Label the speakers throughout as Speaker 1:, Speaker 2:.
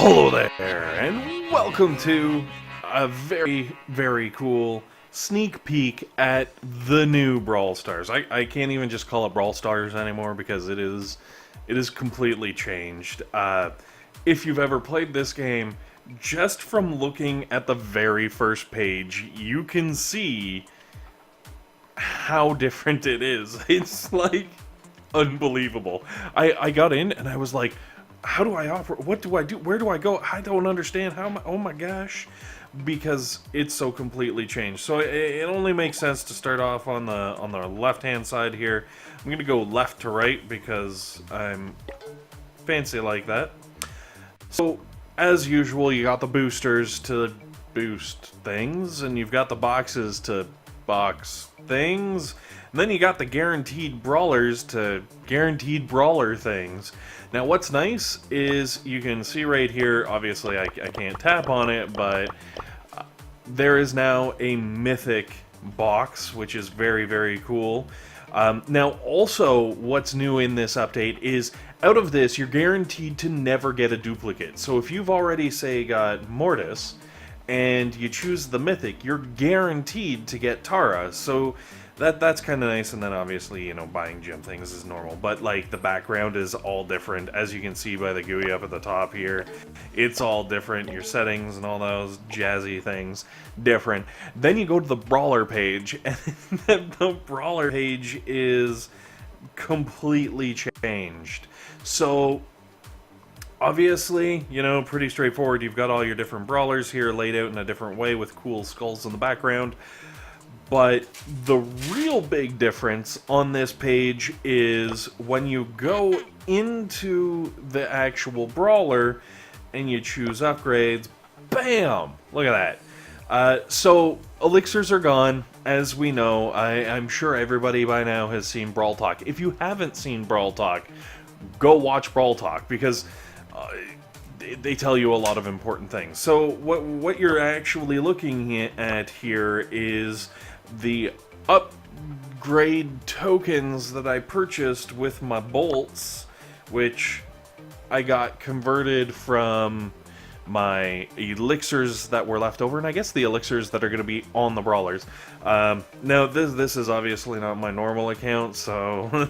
Speaker 1: Hello there, and welcome to a very, very cool sneak peek at the new Brawl Stars. I can't even just call it Brawl Stars anymore because it is completely changed. If you've ever played this game, just from looking at the very first page, you can see how different it is. It's like unbelievable. I got in and I was like, how do I offer? What do I do? Where do I go? I don't understand. Oh my gosh, because it's so completely changed. So it only makes sense to start off on the left-hand side here. I'm gonna go left to right because I'm fancy like that. So as usual, you got the boosters to boost things, and you've got the boxes to box things. And then you got the guaranteed brawlers to guaranteed brawler things. Now what's nice is you can see right here, obviously I can't tap on it, but there is now a mythic box, which is very, very cool. Now also what's new in this update is out of this you're guaranteed to never get a duplicate. So if you've already, say, got Mortis and you choose the mythic, you're guaranteed to get Tara. So that's kind of nice. And then obviously, you know, buying gym things is normal, but like the background is all different, as you can see by the GUI up at the top here. It's all different. Your settings and all those jazzy things different. Then you go to the brawler page, and the brawler page is completely changed. So obviously, you know, pretty straightforward. You've got all your different brawlers here laid out in a different way with cool skulls in the background. But the real big difference on this page is when you go into the actual brawler and you choose upgrades, bam! Look at that. So elixirs are gone, as we know. I'm sure everybody by now has seen Brawl Talk. If you haven't seen Brawl Talk, go watch Brawl Talk, because they tell you a lot of important things. So what you're actually looking at here is the upgrade tokens that I purchased with my bolts, which I got converted from my elixirs that were left over, and I guess the elixirs that are going to be on the brawlers. Now this is obviously not my normal account, so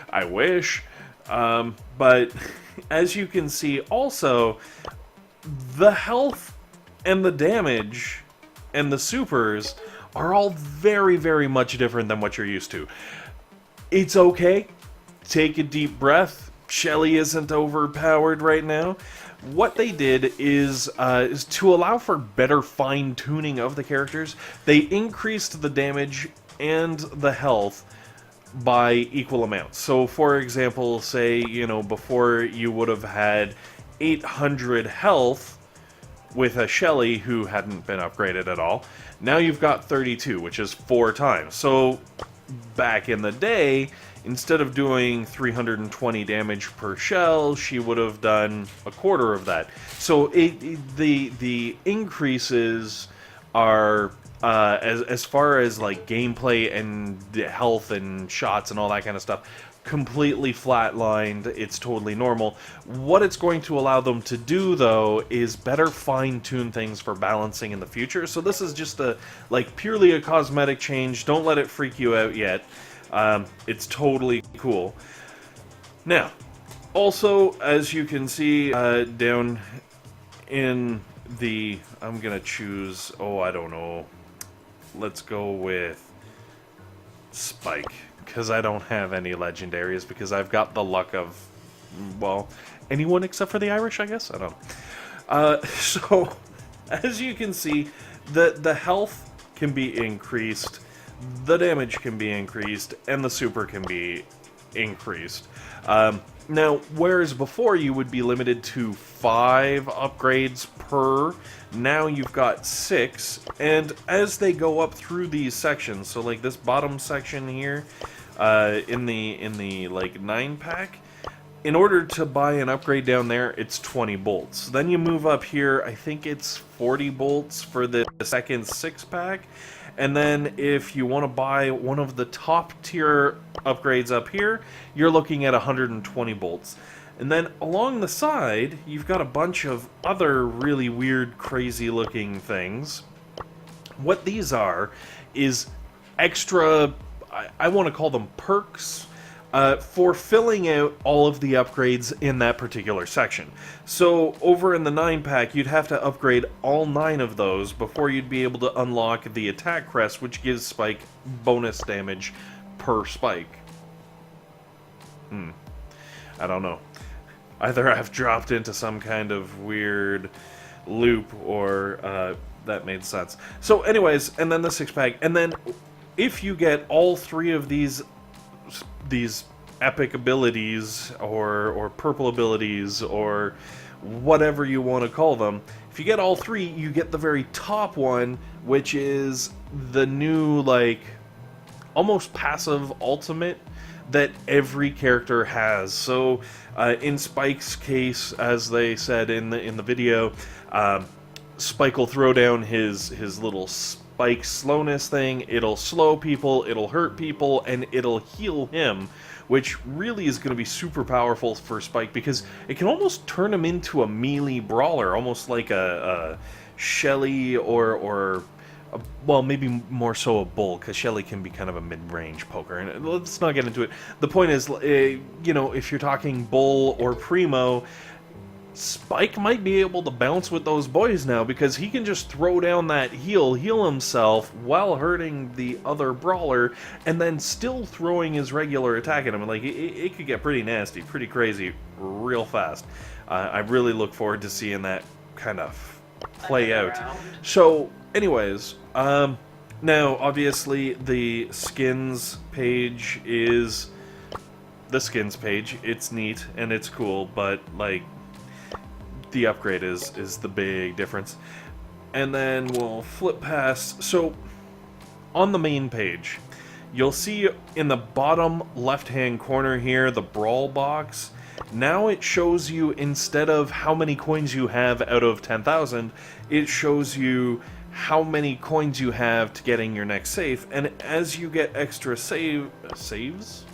Speaker 1: I wish. But as you can see, also the health and the damage and the supers are all very, very much different than what you're used to. It's okay. Take a deep breath. Shelly isn't overpowered right now. What they did is to allow for better fine-tuning of the characters, they increased the damage and the health by equal amounts. So for example, say, you know, before you would have had 800 health with a Shelly who hadn't been upgraded at all. Now you've got 32, which is 4 times. So back in the day, instead of doing 320 damage per shell, she would have done a quarter of that. So the increases are as far as like gameplay and health and shots and all that kind of stuff, completely flatlined. It's totally normal. What it's going to allow them to do, though, is better fine-tune things for balancing in the future. So this is just purely a cosmetic change. Don't let it freak you out yet. It's totally cool. Now, also, as you can see down in the, I'm gonna choose, I don't know, let's go with Spike, because I don't have any legendaries, because I've got the luck of, well, anyone except for the Irish, I guess? I don't know. So, as you can see, the health can be increased, the damage can be increased, and the super can be increased. Now, whereas before you would be limited to 5 upgrades per, now you've got 6, and as they go up through these sections, so like this bottom section here, in the like 9-pack, in order to buy an upgrade down there, it's 20 bolts. Then you move up here, I think it's 40 bolts for the second 6-pack. And then if you want to buy one of the top tier upgrades up here, you're looking at 120 bolts. And then along the side, you've got a bunch of other really weird, crazy looking things. What these are is extra, I want to call them perks, for filling out all of the upgrades in that particular section. So over in the 9-pack, you'd have to upgrade all 9 of those before you'd be able to unlock the attack crest, which gives Spike bonus damage per Spike. I don't know. Either I've dropped into some kind of weird loop, or that made sense. So anyways, and then the 6-pack, and then if you get all 3 of these epic abilities, or purple abilities, or whatever you want to call them, if you get all 3, you get the very top one, which is the new, like, almost passive ultimate that every character has. So in Spike's case, as they said in the video, Spike will throw down his little Spike slowness thing. It'll slow people, it'll hurt people, and it'll heal him, which really is going to be super powerful for Spike, because it can almost turn him into a melee brawler, almost like a Shelly, or well, maybe more so a Bull, because Shelly can be kind of a mid-range poker. And let's not get into it. The point is, you know, if you're talking Bull or Primo, Spike might be able to bounce with those boys now, because he can just throw down that heal himself while hurting the other brawler, and then still throwing his regular attack at him. Like, it could get pretty nasty, pretty crazy, real fast. I really look forward to seeing that kind of play out. So, anyways, now, obviously, the skins page is the skins page. It's neat, and it's cool, but, like, the upgrade is the big difference. And then we'll flip past. So, on the main page, you'll see in the bottom left-hand corner here, the Brawl box. Now it shows you, instead of how many coins you have out of 10,000, it shows you how many coins you have to getting your next safe. And as you get extra saves?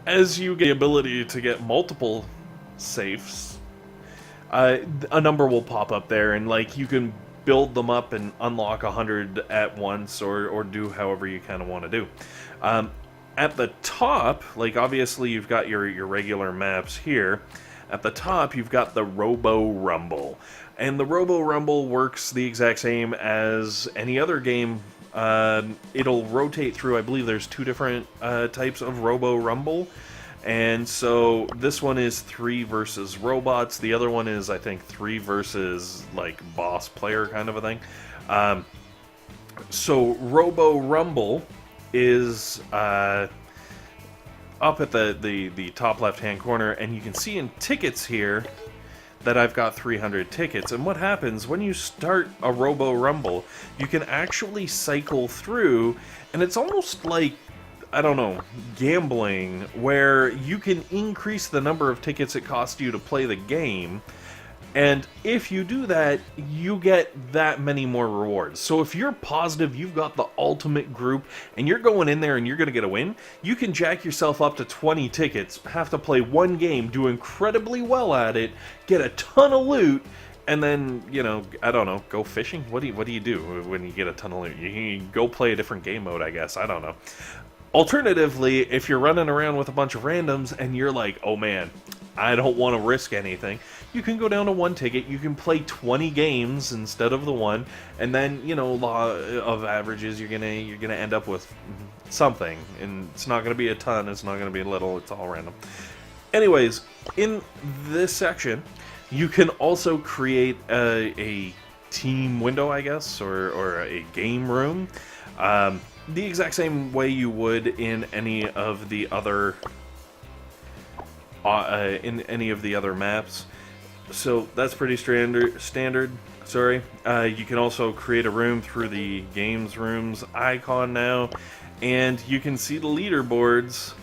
Speaker 1: As you get the ability to get multiple safes, a number will pop up there, and like you can build them up and unlock 100 at once, or do however you kind of want to do. At the top, like obviously you've got your regular maps here. At the top, you've got the Robo Rumble. And the Robo Rumble works the exact same as any other game. It'll rotate through, I believe there's 2 different types of Robo Rumble. And so this one is 3 versus robots. The other one is, I think, 3 versus, like, boss player kind of a thing. So Robo Rumble is up at the top left-hand corner, and you can see in tickets here that I've got 300 tickets. And what happens when you start a Robo Rumble, you can actually cycle through, and it's almost like, I don't know, gambling, where you can increase the number of tickets it costs you to play the game. And if you do that, you get that many more rewards. So if you're positive you've got the ultimate group and you're going in there and you're going to get a win, you can jack yourself up to 20 tickets, have to play one game, do incredibly well at it, get a ton of loot, and then, you know, I don't know, go fishing? What do you do when you get a ton of loot? You go play a different game mode, I guess. I don't know. Alternatively, if you're running around with a bunch of randoms and you're like, oh man, I don't want to risk anything, you can go down to 1 ticket, you can play 20 games instead of the 1, and then, you know, law of averages, you're gonna end up with something, and it's not gonna be a ton, it's not gonna be little, it's all random. Anyways, in this section, you can also create a team window, I guess, or a game room, the exact same way you would in any of the other maps. So that's pretty standard. Sorry. You can also create a room through the games rooms icon now, and you can see the leaderboards,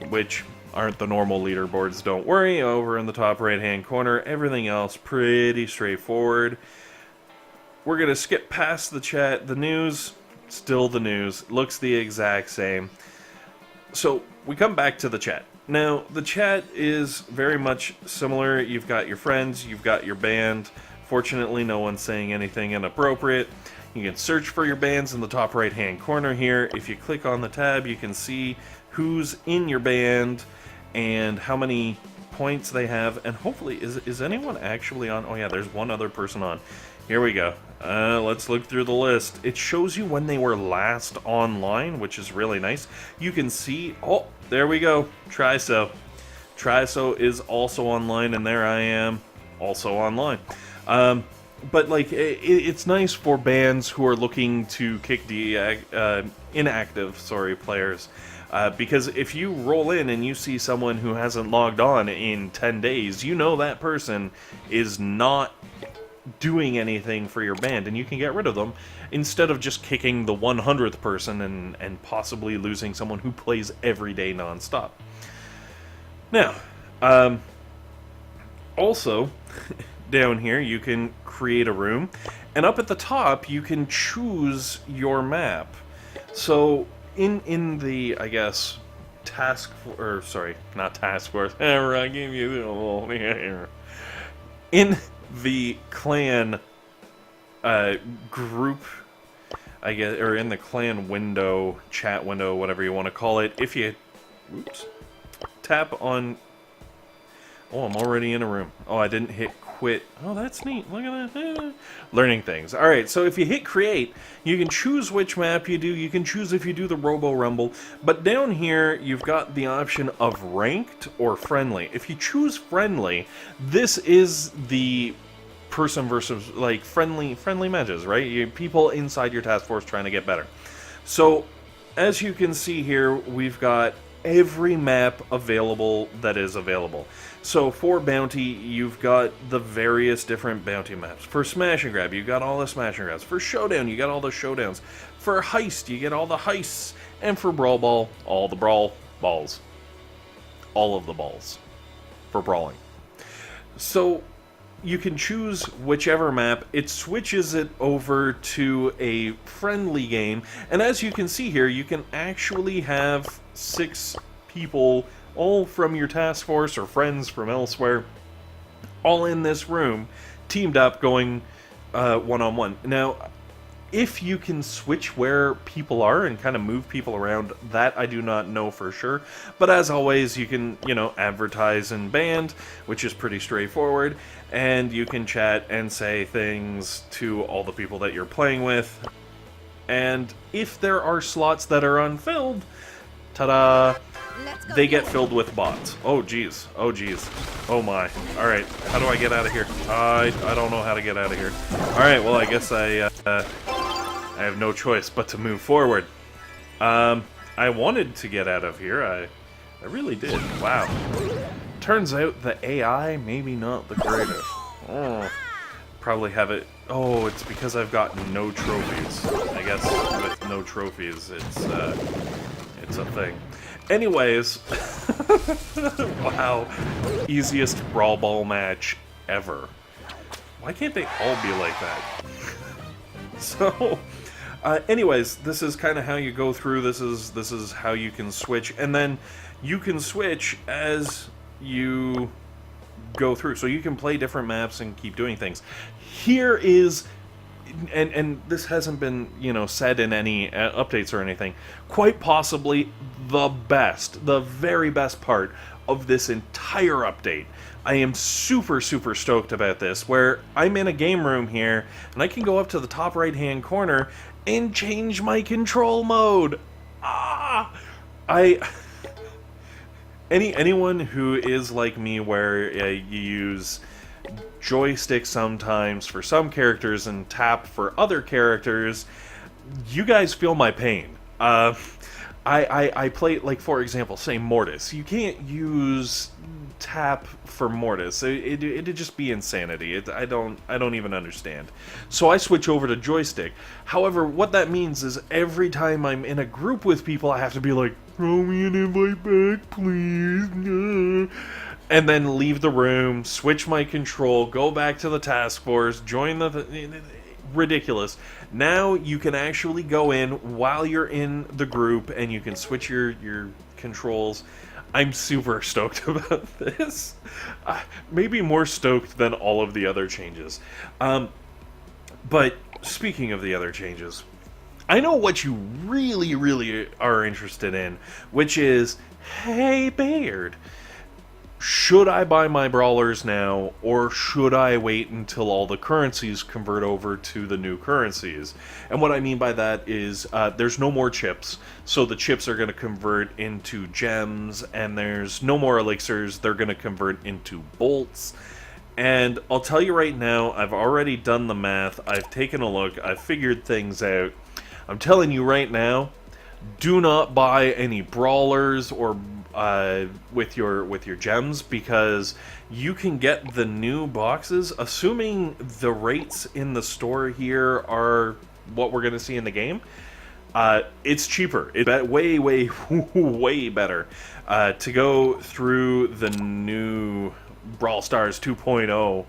Speaker 1: which aren't the normal leaderboards, don't worry, over in the top right hand corner. Everything else pretty straightforward. We're gonna skip past the chat. The news, still the news, looks the exact same. So we come back to the chat. Now, the chat is very much similar. You've got your friends, you've got your band. Fortunately, no one's saying anything inappropriate. You can search for your bands in the top right-hand corner here. If you click on the tab, you can see who's in your band and how many points they have. And hopefully, is anyone actually on? Oh yeah, there's one other person on. Here we go. Let's look through the list. It shows you when they were last online, which is really nice. You can see, oh, there we go, Triso. Triso is also online, and there I am, also online. But like, it's nice for bands who are looking to kick the inactive, players. Because if you roll in and you see someone who hasn't logged on in 10 days, you know that person is not doing anything for your band, and you can get rid of them instead of just kicking the 100th person and possibly losing someone who plays every day non-stop. Now, also, down here you can create a room, and up at the top you can choose your map. So in the, I guess, not task force, I gave you the little here. In the clan group, I guess, or in the clan window, chat window, whatever you want to call it, if you tap on, oh, I'm already in a room. Oh, I didn't hit quit. Oh, that's neat. Look at that. Learning things. Alright, so if you hit create, you can choose which map you do. You can choose if you do the Robo Rumble. But down here, you've got the option of ranked or friendly. If you choose friendly, this is the person versus, like, friendly matches, right? People inside your task force trying to get better. So, as you can see here, we've got every map available that is available. So for Bounty, you've got the various different Bounty maps. For Smash and Grab, you've got all the Smash and Grabs. For Showdown, you got all the Showdowns. For Heist, you get all the Heists. And for Brawl Ball, all the Brawl Balls. All of the balls. For brawling. So you can choose whichever map. It switches it over to a friendly game. And as you can see here, you can actually have 6 people, all from your task force or friends from elsewhere, all in this room, teamed up, going one-on-one. Now, if you can switch where people are and kind of move people around, that I do not know for sure. But as always, you can, advertise in band, which is pretty straightforward, and you can chat and say things to all the people that you're playing with. And if there are slots that are unfilled, ta-da! They get filled with bots. Oh, geez. Oh, geez. Oh, my. Alright, how do I get out of here? I don't know how to get out of here. Alright, well, I guess I have no choice but to move forward. I wanted to get out of here. I really did. Wow. Turns out the AI, maybe not the greatest. Oh, probably have it... Oh, it's because I've got no trophies. I guess with no trophies, it's a thing. Anyways, wow, easiest Brawl Ball match ever. Why can't they all be like that? So, anyways, this is kind of how you go through. This is how you can switch, and then you can switch as you go through. So you can play different maps and keep doing things. Here is... And this hasn't been, said in any updates or anything, quite possibly the very best part of this entire update. I am super, super stoked about this, where I'm in a game room here, and I can go up to the top right-hand corner and change my control mode. Anyone who is like me, where you use joystick sometimes for some characters and tap for other characters, you guys feel my pain. I play, like, for example, say Mortis. You can't use tap for Mortis. It'd just be insanity. I don't even understand. So I switch over to joystick. However, what that means is every time I'm in a group with people, I have to be like, throw me an invite back, please. And then leave the room, switch my control, go back to the task force, join the... ridiculous. Now you can actually go in while you're in the group and you can switch your controls. I'm super stoked about this. Maybe more stoked than all of the other changes. But speaking of the other changes, I know what you really, really are interested in, which is, hey, Beard, should I buy my brawlers now, or should I wait until all the currencies convert over to the new currencies? And what I mean by that is there's no more chips, so the chips are going to convert into gems, and there's no more elixirs, they're going to convert into bolts. And I'll tell you right now, I've already done the math, I've taken a look, I've figured things out. I'm telling you right now, do not buy any brawlers or with your gems, because you can get the new boxes, assuming the rates in the store here are what we're going to see in the game. It's cheaper. It's way, way, way better to go through the new Brawl Stars 2.0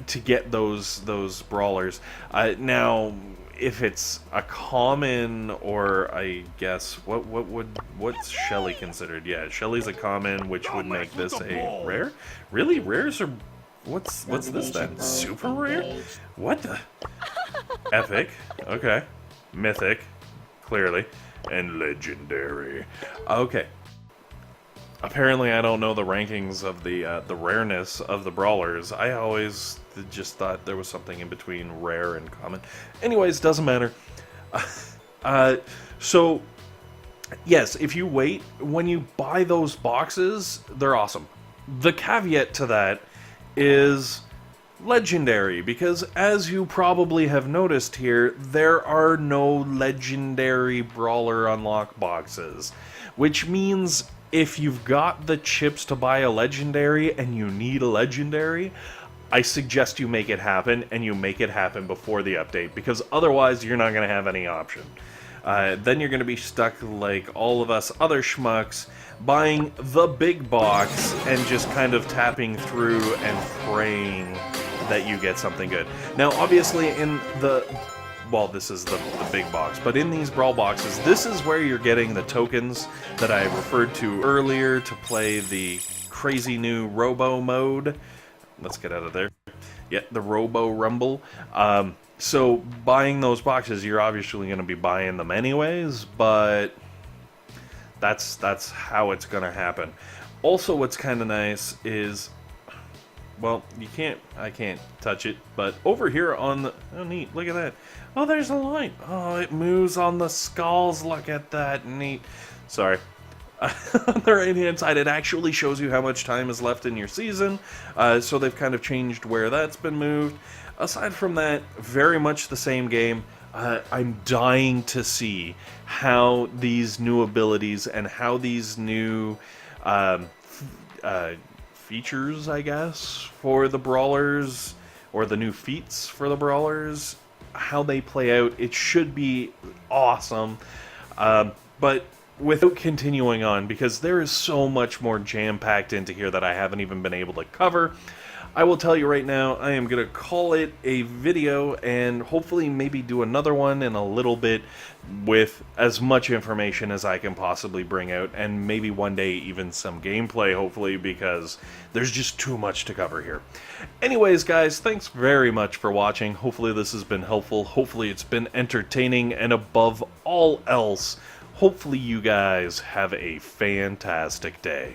Speaker 1: to get those brawlers. Now, if it's a common, or I guess what's Shelly considered? Yeah, Shelly's a common, which would make this a rare. Really, rares are what's this then? Super rare? What the? Epic. Okay. Mythic. Clearly, and legendary. Okay. Apparently, I don't know the rankings of the rareness of the brawlers. I always just thought there was something in between rare and common. Anyways, doesn't matter. So, yes, if you wait, when you buy those boxes, they're awesome. The caveat to that is legendary, because as you probably have noticed here, there are no legendary brawler unlock boxes, which means if you've got the chips to buy a legendary and you need a legendary, I suggest you make it happen, and you make it happen before the update, because otherwise you're not going to have any option. Then you're going to be stuck like all of us other schmucks, buying the big box and just kind of tapping through and praying that you get something good. Now, obviously, in the... well, this is the big box, but in these brawl boxes, this is where you're getting the tokens that I referred to earlier to play the crazy new Robo mode. Let's get out of there. Yeah, the Robo Rumble. So buying those boxes, you're obviously going to be buying them anyways, but that's how it's going to happen. Also, what's kind of nice is, well, I can't touch it, but over here on the, oh neat, look at that. Oh, there's a line. Oh, it moves on the skulls, look at that, neat. Sorry. On the right hand side, it actually shows you how much time is left in your season, so they've kind of changed where that's been moved. Aside from that, very much the same game. I'm dying to see how these new abilities and how these new features, I guess, for the brawlers, or the new feats for the brawlers, how they play out. It should be awesome. But without continuing on, because there is so much more jam-packed into here that I haven't even been able to cover, I will tell you right now, I am going to call it a video, and hopefully maybe do another one in a little bit with as much information as I can possibly bring out, and maybe one day even some gameplay, hopefully, because there's just too much to cover here. Anyways, guys, thanks very much for watching. Hopefully this has been helpful. Hopefully it's been entertaining, and above all else, hopefully you guys have a fantastic day.